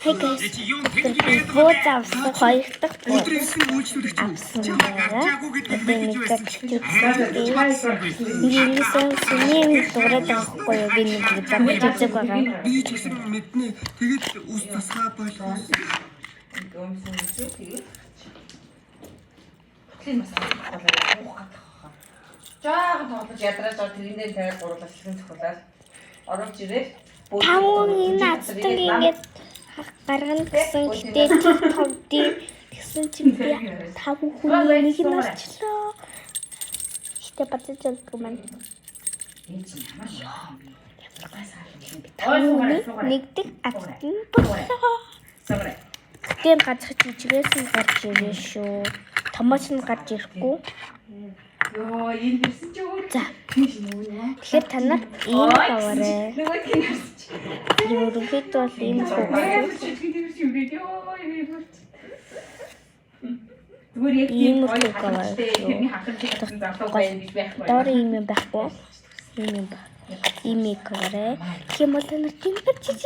Hey guys, бууз авсан хоёр дахь бууз авсан байгаа. Одоо нэг зэгчтэй сүнийн дураад байхгүй юу? Би нэг зэг байгаа. Би ч гэсэн мэднэ. Тэгээд ус тасгаа болоо. Хөтлийн масаа болоо уух гадах хаа. Жаахан тоглож ядраад тэрнээ тавиад гурлаж шилэн цохолаад оруулж ирээ. Таван энэ азтан ингээд гаргана гэсэн гэтээ тавдیں۔ Тэгсэн чинь би тав хүний нэг нь орчлоо. Гэтээ бацаж чаддаг юм. Нэг дэх азтан болоо. Гэтээ газар чижгээс нь гарч ирээ шүү. Томооч нь гарч ирэхгүй. Йоо, энэ бирсэн чи өөр. За. Тэгэхээр та нар ийм аваарэ. Ерөнхийдөө бол ийм хөөе. Зүгээр яг ийм хөөе аваа. Доор ийм юм байхгүй. Ийм юм ба. Ийм их аваарэ. Хэмээн нар тийм бачиж.